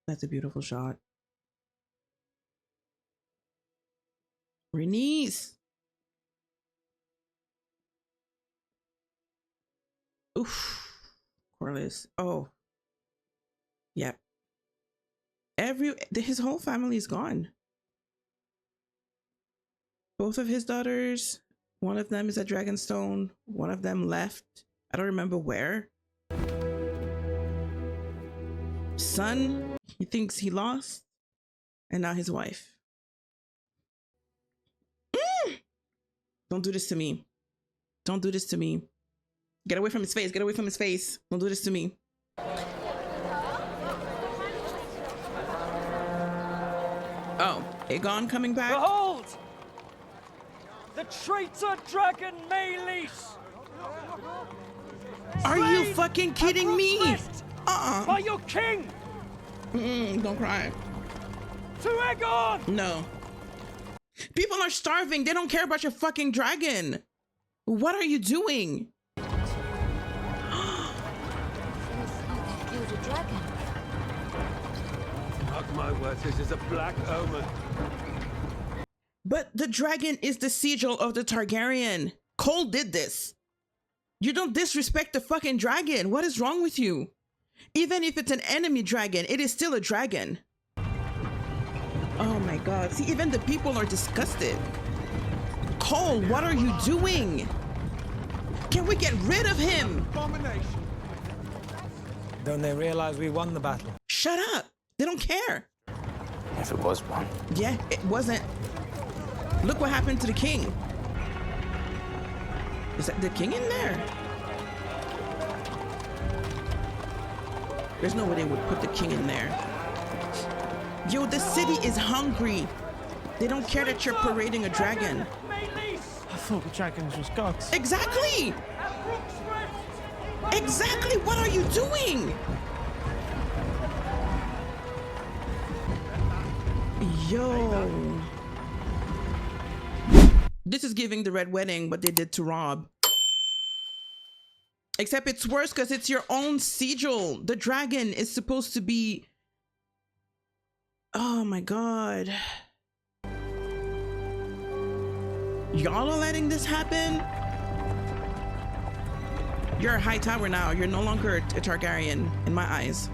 That's a beautiful shot. Renice. Oof. Corliss. Oh. Yep. His whole family is gone. Both of his daughters. One of them is at Dragonstone. One of them left. I don't remember where. Son, he thinks he lost. And now his wife. Don't do this to me. Don't do this to me. Get away from his face. Get away from his face. Don't do this to me. Oh, Aegon coming back? Behold! The traitor dragon Meleys! Are you fucking kidding me? By your king! Don't cry. To Aegon! No. People are starving. They don't care about your fucking dragon. What are you doing? Mark my words, this is a black omen. But the dragon is the sigil of the Targaryen. Cole did this. You don't disrespect the fucking dragon. What is wrong with you? Even if it's an enemy dragon, it is still a dragon. Oh my God. See, even the people are disgusted. Cole, what are you doing? Can we get rid of him? Abomination. Don't they realize we won the battle? Shut up. They don't care. If it was one. Yeah, it wasn't. Look what happened to the king. Is that the king in there? There's no way they would put the king in there. Yo, the city is hungry. They don't care that you're parading a dragon. I thought the dragons was gods. Exactly! Exactly! What are you doing? Yo. This is giving the Red Wedding what they did to Rob. Except it's worse because it's your own sigil. The dragon is supposed to be... Oh my God. Y'all are letting this happen? You're a high tower now. You're no longer a Targaryen in my eyes.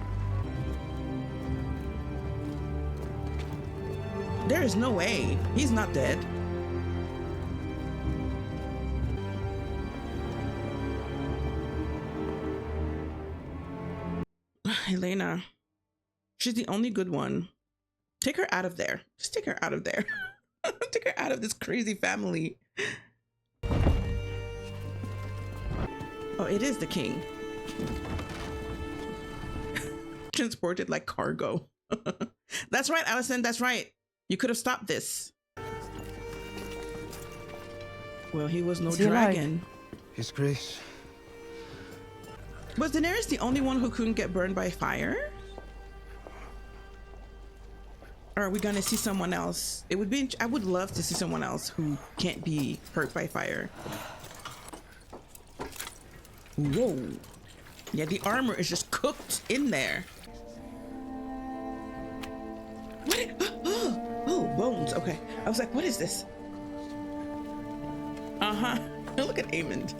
There is no way. He's not dead. Helena. She's the only good one. Take her out of there. Just take her out of there. Take her out of this crazy family. Oh, it is the king. Transported like cargo. That's right, Allison. That's right. You could have stopped this. Well, he was no dragon. His Grace. Was Daenerys the only one who couldn't get burned by fire? Or are we gonna see someone else? It would be, I would love to see someone else who can't be hurt by fire. Whoa. Yeah, the armor is just cooked in there. What? Oh, bones. Okay. I was like, what is this? Uh-huh. Look at Aemond.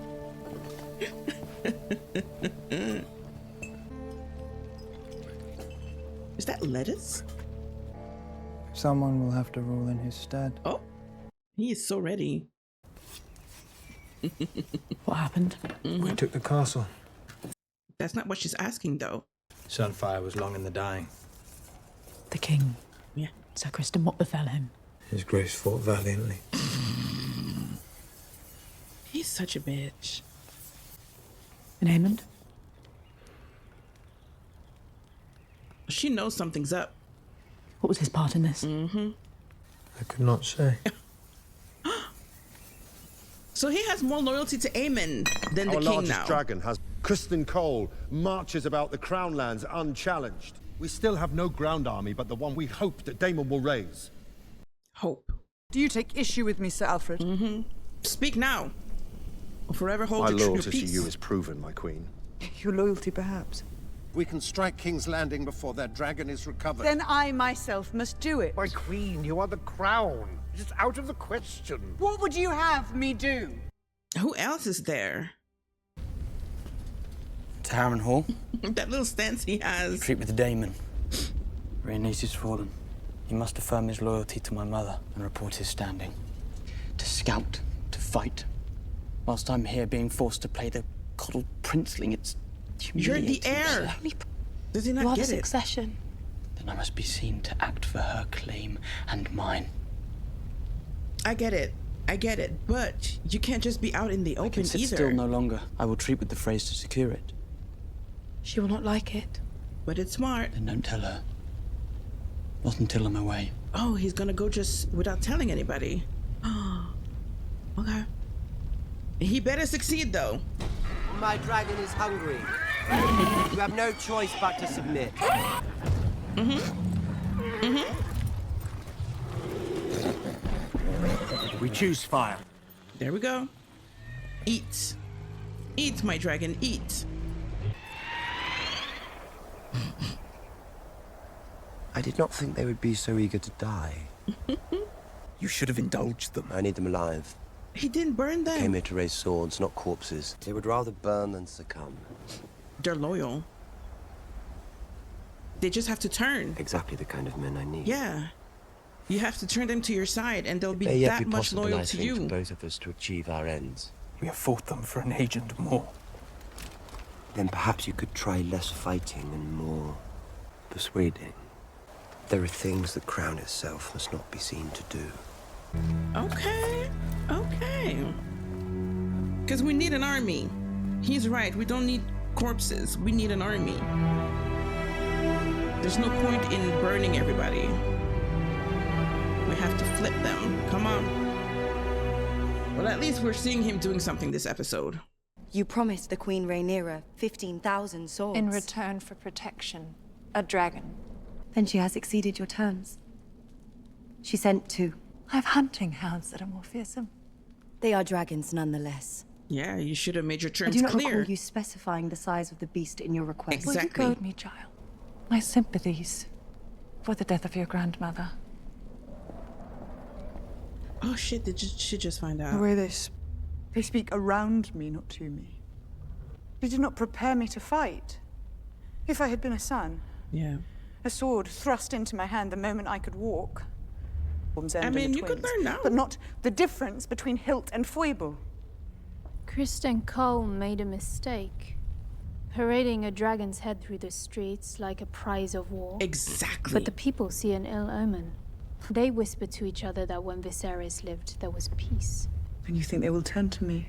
Is that lettuce? Someone will have to rule in his stead. Oh, he is so ready. What happened? We took the castle. That's not what she's asking, though. Sunfire was long in the dying. The king. Yeah. Sir Kristen, what befell him? His Grace fought valiantly. He's such a bitch. And Aemond? She knows something's up. What was his part in this? I could not say. So he has more loyalty to Aemon than the Our king largest now. dragon has Kristen Cole marches about the Crown Lands unchallenged. We still have no ground army but the one we hope that Daemon will raise. Hope. Do you take issue with me, Sir Alfred? Speak now. Or forever hold My your loyalty to peace. you is proven, my queen. Your loyalty, perhaps. We can strike King's Landing before their dragon is recovered. Then I myself must do it. My queen, you are the crown. It is out of the question. What would you have me do? Who else is there? To Harren Hall. That little stance he has. Retreat with the Daemon. Rhaenys is fallen. He must affirm his loyalty to my mother and report his standing. To scout, to fight. Whilst I'm here being forced to play the coddled princeling, it's You're humiliating. the heir. Does he not You are the get it? succession. Then I must be seen to act for her claim and mine. I get it. I get it. But you can't just be out in the I open can sit either. still no longer. I will treat with the phrase to secure it. She will not like it. But it's smart. Then don't tell her. Not until I'm away. Oh, he's gonna go just without telling anybody. Okay. He better succeed though. My dragon is hungry. You have no choice but to submit. We choose fire. There we go. Eat. Eat, my dragon, eat. I did not think they would be so eager to die. You should have indulged them. I need them alive. He didn't burn them. Came here to raise swords, not corpses. They would rather burn than succumb. They're loyal. They just have to turn. Exactly the kind of men I need. Yeah. You have to turn them to your side and they'll be May yet that be much possible, loyal I to think, you. for both of us to achieve our ends. We have fought them for an agent more. Then perhaps you could try less fighting and more persuading. There are things the crown itself must not be seen to do. Okay. Okay. Because we need an army. He's right. We don't need corpses. We need an army. There's no point in burning everybody. We have to flip them. Come on. Well, at least we're seeing him doing something this episode. You promised the Queen Rhaenyra 15,000 swords. In return for protection, a dragon. Then she has exceeded your terms. She sent 2. I have hunting hounds that are more fearsome. They are dragons nonetheless. Yeah, you should have made your I terms do not clear. recall you specifying the size of the beast in your request. Exactly. Will you goad me, child? My sympathies for the death of your grandmother. Oh shit, did she just find The out? way they speak around me, not to me. They did not prepare me to fight. If I had been a son, Yeah. a sword thrust into my hand the moment I could walk. I mean, you could learn now. But not the difference between hilt and foible. Kristen Cole made a mistake. Parading a dragon's head through the streets like a prize of war. Exactly. But the people see an ill omen. They whisper to each other that when Viserys lived, there was peace. And you think they will turn to me?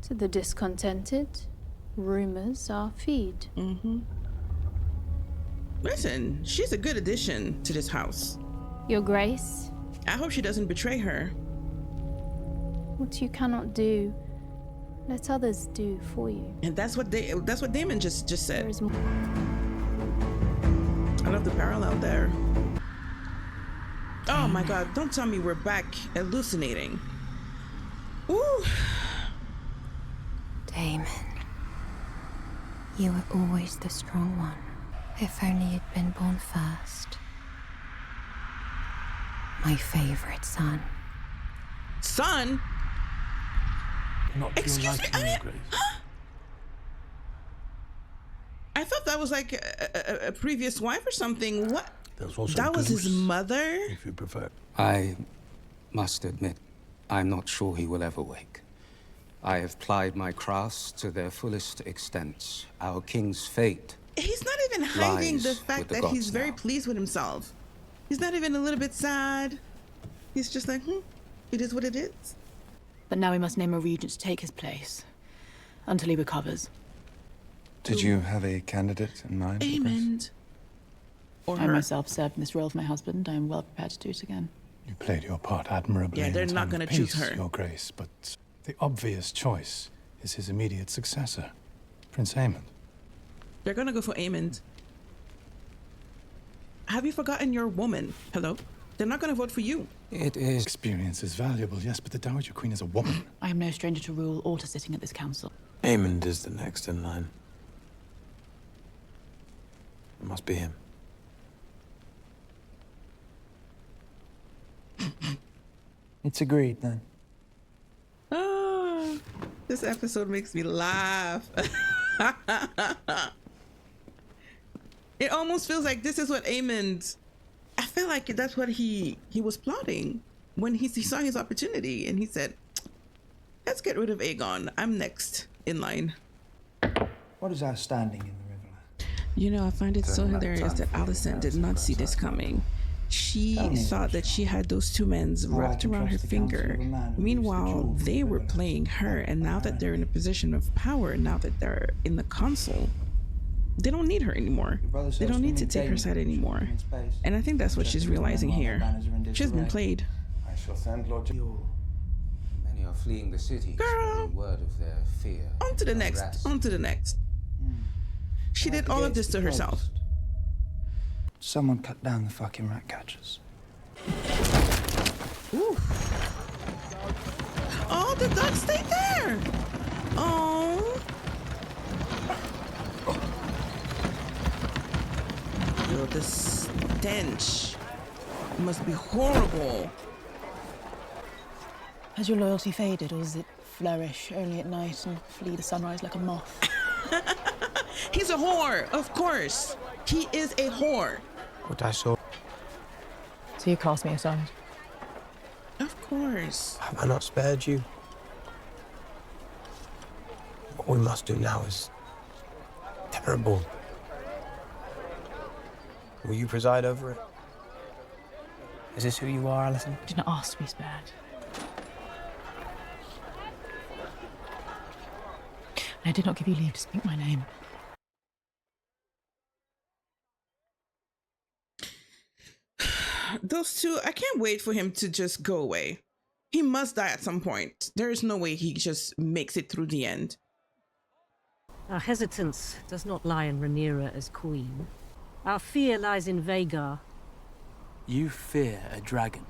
To the discontented, rumors are feed. Listen, she's a good addition to this house. Your Grace, I hope she doesn't betray her. what you cannot do, let others do for you. And that's what Daemon just There said. is more. I love the parallel there. Oh my god, don't tell me we're back hallucinating. Ooh. Daemon, you were always the strong one. If only you'd been born first. My favorite son. Son? Not Excuse me, your Grace. I thought that was like a previous wife or something. What? There's also That was his Goose, mother? if you prefer. I must admit, I'm not sure he will ever wake. I have plied my crafts to their fullest extent. Our king's fate. He's not even hiding the lies fact with the that he's gods very now. pleased with himself. He's not even a little bit sad. He's just like, it is what it is. But now we must name a regent to take his place. Until he recovers. Did you have a candidate in mind? Aemond. Or I her. myself served in this role for my husband. I am well prepared to do it again. You played your part admirably. Yeah, they're in not time of gonna choose peace, her. Your Grace, but the obvious choice is his immediate successor, Prince Aemond. They're gonna go for Aemond. Have you forgotten your woman? Hello? They're not gonna vote for you. It is. Experience is valuable, yes, but the Dowager Queen is a woman. I am no stranger to rule or to sitting at this council. Aemond is the next in line. must be him. It's agreed, then. Oh, this episode makes me laugh. It almost feels like this is what Aemond... I feel like that's what he was plotting when he saw his opportunity and he said, let's get rid of Aegon. I'm next in line. What is our standing in the Riverland? You know, I find it so hilarious that Alicent did not see this coming. She thought that she had those two men wrapped around her finger. Meanwhile, they were playing her, and now that they're in a position of power, now that they're in the council, they don't need her anymore. They don't need to take her side anymore. And I think that's what she's realizing here. She's been played. I shall send Lord Many are fleeing the city, spreading word of their fear. On to the next. On to the next. She did all of this to herself. Someone cut down the fucking rat catchers. Ooh. Oh, the duck stayed there. Oh. Yo, the stench must be horrible. Has your loyalty faded, or does it flourish only at night and flee the sunrise like a moth? He's a whore, of course. He is a whore. What I saw. So you cast me aside? Of course. Have I not spared you? What we must do now is terrible. Will you preside over it? Is this who you are, Alison? I did not ask to be spared. And I did not give you leave to speak my name. Those two, I can't wait for him to just go away. He must die at some point. There is no way he just makes it through the end. Our hesitance does not lie in Rhaenyra as queen. Our fear lies in Vhagar. You fear a dragon,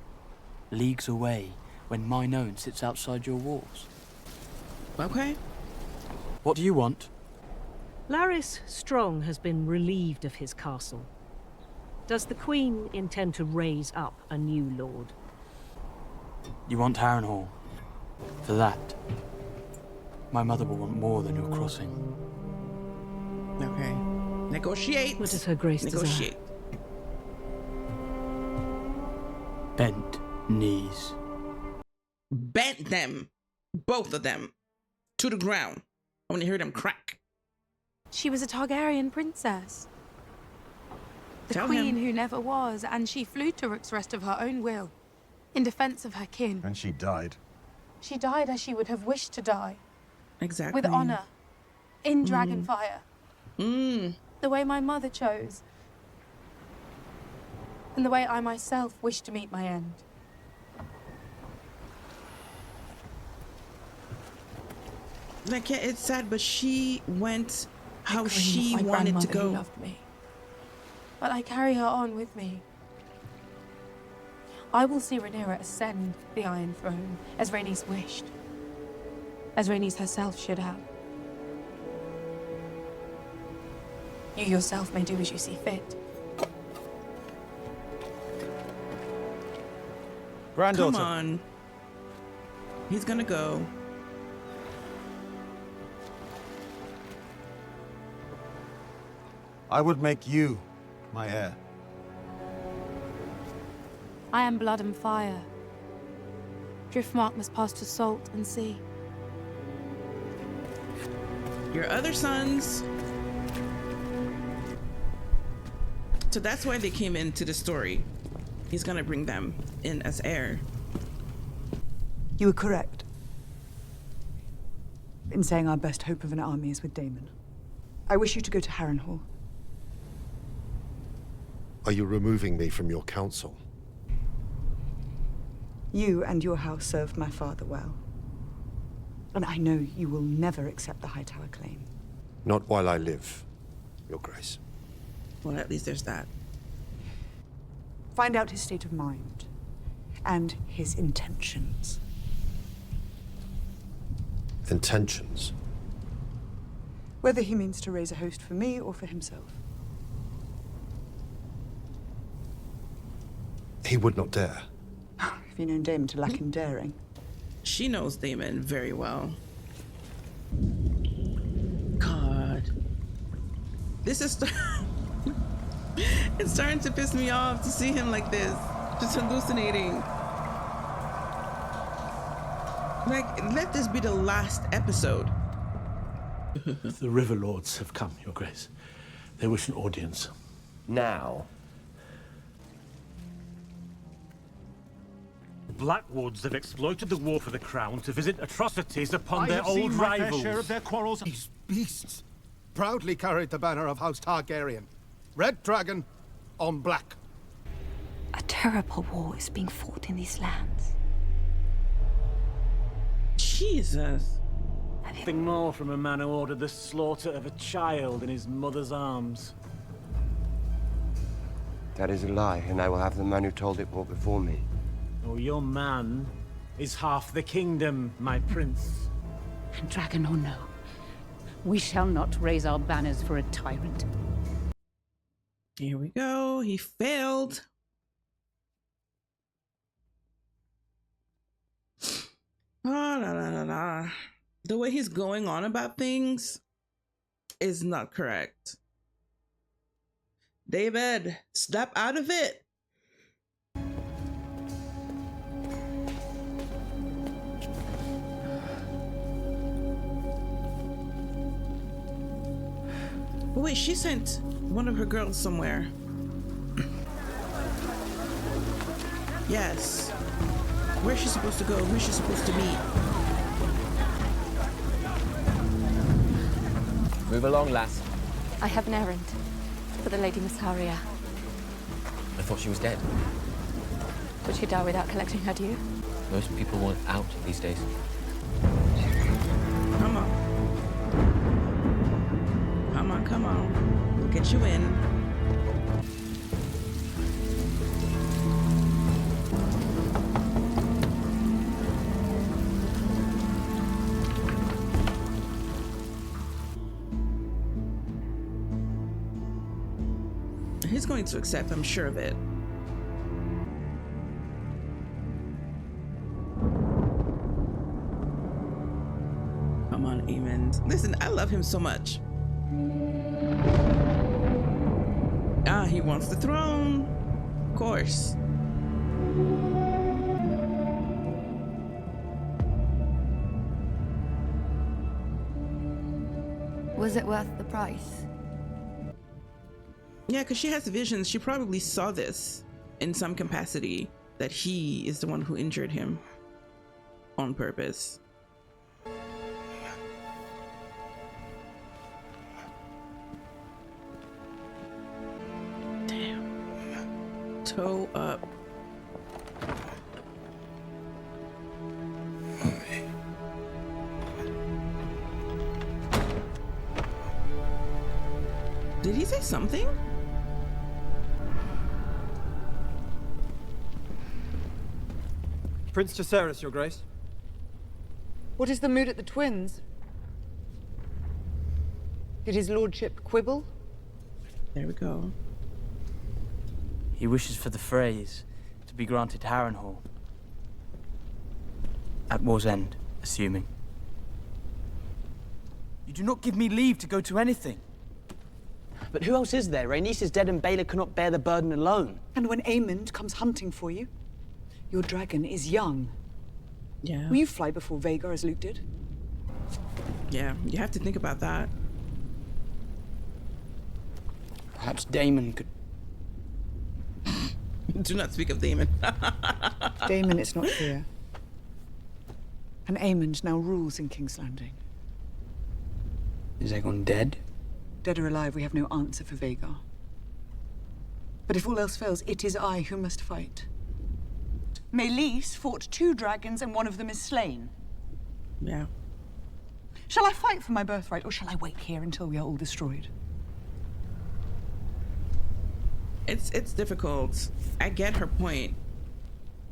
leagues away, when mine own sits outside your walls. Okay. What do you want? Larys Strong has been relieved of his castle. Does the Queen intend to raise up a new lord? You want Harrenhal. For that, my mother will want more than your crossing. Okay. Negotiate. What does her grace negotiate? Desire? Bent knees. Bent them. Both of them. To the ground. I want to hear them crack. She was a Targaryen princess. The Tell queen him. who never was, and she flew to Rook's of her own will, in defense of her kin. And she died. She died as she would have wished to die. Exactly. With honor. In Dragonfire. Mm. The way my mother chose. And the way I myself wish to meet my end. Like, yeah, it's sad, but she went how My she wanted to grandmother who go. loved me. But I carry her on with me. I will see Rhaenyra ascend the Iron Throne, as Rhaenys wished. As Rhaenys herself should have. You yourself may do as you see fit. Granddaughter. Come on. He's gonna go. I would make you my heir. I am blood and fire. Driftmark must pass to salt and sea. Your other sons. So that's why they came into the story. He's gonna bring them in as heir. You were correct in saying our best hope of an army is with Daemon. I wish you to go to Harrenhal. Are you removing me from your council? You and your house served my father well. And I know you will never accept the Hightower claim. Not while I live, Your Grace. Well, at least there's that. Find out his state of mind and his intentions. Intentions? Whether he means to raise a host for me or for himself. He would not dare. Have you known Daemon to lack in daring? She knows Daemon very well. God. This is... It's starting to piss me off to see him like this. Just hallucinating. Like, let this be the last episode. The River Lords have come, Your Grace. They wish an audience. Now? The Blackwoods have exploited the war for the crown to visit atrocities upon I their have old seen my fair rivals. share of their quarrels. These beasts proudly carried the banner of House Targaryen. Red dragon on black. A terrible war is being fought in these lands. Jesus. Nothing more from a man who ordered the slaughter of a child in his mother's arms. That is a lie, and I will have the man who told it brought before me. Oh, your man is half the kingdom, my prince. Dragon or no, we shall not raise our banners for a tyrant. Here we go. He failed. Oh, la, la, la, la. The way he's going on about things is not correct. David, step out of it. But wait, she sent one of her girls somewhere. Yes. Where's she supposed to go? Who's she supposed to meet? Move along, lass. I have an errand for the Lady Missaria. I thought she was dead. Would she die without collecting her due? Most people want out these days. Come on. Come on, come on. We'll get you in. He's going to accept, I'm sure of it. Come on, Daemon. Listen, I love him so much. Ah, he wants the throne. Of course. Was it worth the price? Yeah, because she has visions. She probably saw this in some capacity, that he is the one who injured him on purpose. Damn. Toe up. Did he say something? Prince Jacaerys, Your Grace. What is the mood at the twins? Did his lordship quibble? There we go. He wishes for the phrase to be granted Harrenhal. At war's end, assuming. You do not give me leave to go to anything. But who else is there? Rhaenys is dead and Baelor cannot bear the burden alone. And when Aemond comes hunting for you, your dragon is young. Yeah. Will you fly before Vhagar as Luke did? Yeah, you have to think about that. Perhaps Daemon could... Do not speak of Daemon. Daemon is not here. And Aemond now rules in King's Landing. Is Aegon dead? Dead or alive, we have no answer for Vhagar. But if all else fails, it is I who must fight. Meleys fought 2 dragons and one of them is slain. Yeah. Shall I fight for my birthright, or shall I wait here until we are all destroyed? It's difficult. I get her point.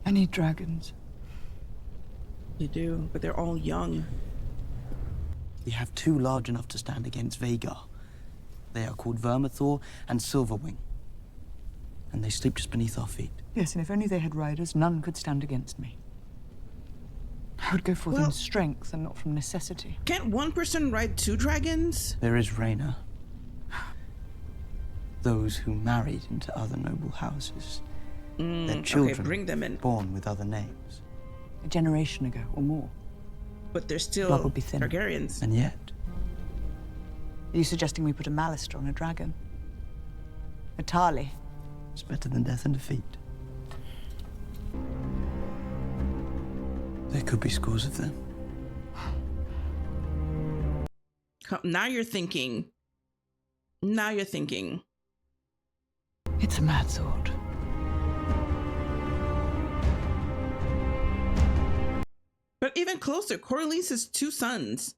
I need dragons. You do, but they're all young. We have 2 large enough to stand against Vhagar. They are called Vermithor and Silverwing. and they sleep just beneath our feet. Yes, and if only they had riders, none could stand against me. I would go forth in strength and not from necessity. Can't one person ride 2 dragons? There is Rhaena. Those who married into other noble houses. Their children okay, bring them in. born with other names. A generation ago or more. But they're still Blood would be thin. Targaryens. And yet, Are you suggesting we put a Meleys on a dragon? A Tarly? it's better than death and defeat. There could be scores of them. Now you're thinking. Now you're thinking. It's a mad sword. But even closer, Corlys has 2 sons.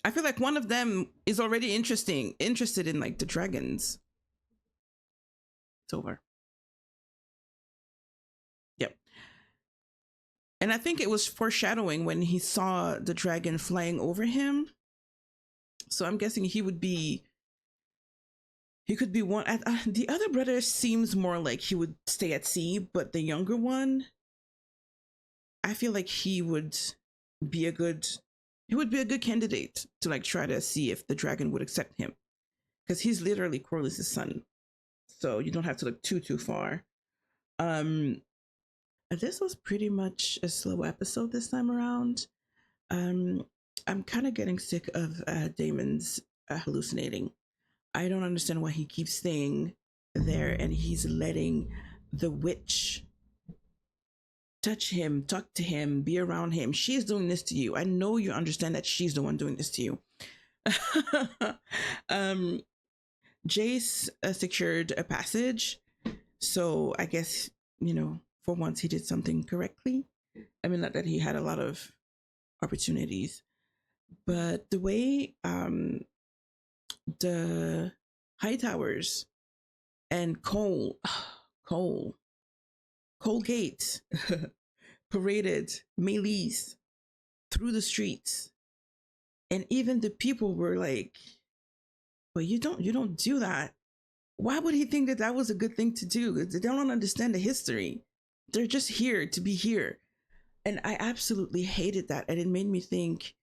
I feel like one of them is already interested in like the dragons. It's over. Yep. And I think it was foreshadowing when he saw the dragon flying over him. So I'm guessing he could be one. The other brother seems more like he would stay at sea, but the younger one, I feel like he would be a good candidate to like try to see if the dragon would accept him, because he's literally Corlys' son. So you don't have to look too far. This was pretty much a slow episode this time around. I'm kind of getting sick of Daemon's hallucinating. I don't understand why he keeps staying there and he's letting the witch touch him, talk to him, be around him. She's doing this to you. I know you understand that she's the one doing this to you. Jace secured a passage, so I guess, you know, for once he did something correctly. I mean, not that he had a lot of opportunities, but the way the Hightowers and Colgate paraded Meleys through the streets, and even the people were like, well, you don't do that. Why would he think that that was a good thing to do? They don't understand the history. They're just here to be here. And I absolutely hated that. And it made me think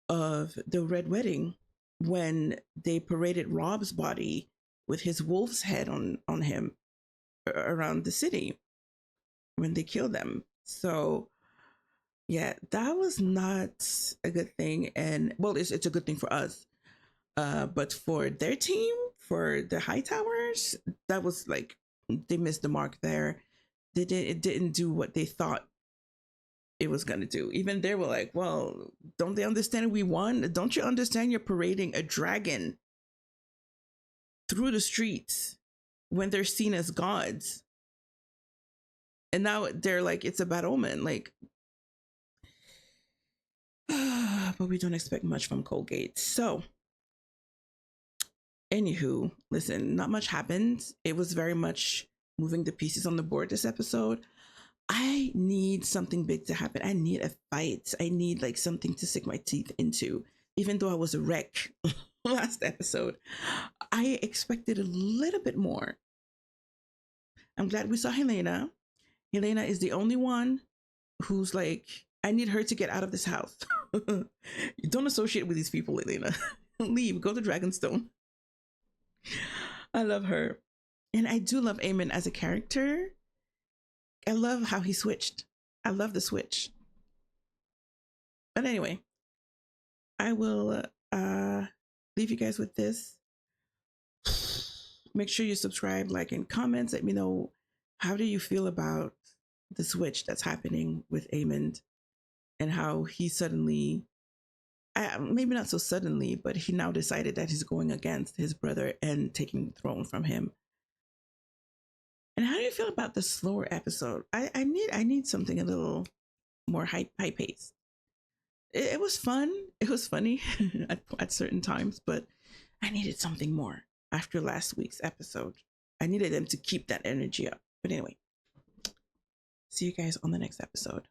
of the Red Wedding when they paraded Rob's body with his wolf's head on him around the city when they killed them. So yeah, that was not a good thing. And well, it's a good thing for us. But for their team, for the Hightowers, that was like, they missed the mark there. It didn't do what they thought it was going to do. Even they were like, well, don't they understand we won? Don't you understand you're parading a dragon through the streets when they're seen as gods? And now they're like, it's a bad omen. Like, but we don't expect much from Colgate. So, anywho, listen, not much happened. It was very much moving the pieces on the board this episode. I need something big to happen. I need a fight. I need like something to sink my teeth into. Even though I was a wreck last episode, I expected a little bit more. I'm glad we saw Helena. Helena is the only one who's like, I need her to get out of this house. You don't associate with these people, Helena. Leave, go to Dragonstone. I love her. And I do love Aemon as a character. I love how he switched. I love the switch. But anyway, I will leave you guys with this. Make sure you subscribe, like, and comments. Let me know, how do you feel about the switch that's happening with Aemon and how he suddenly, maybe not so suddenly, but he now decided that he's going against his brother and taking the throne from him. And how do you feel about the slower episode? I need something a little more high paced. It was fun. It was funny at certain times, but I needed something more after last week's episode. I needed them to keep that energy up. But anyway, see you guys on the next episode.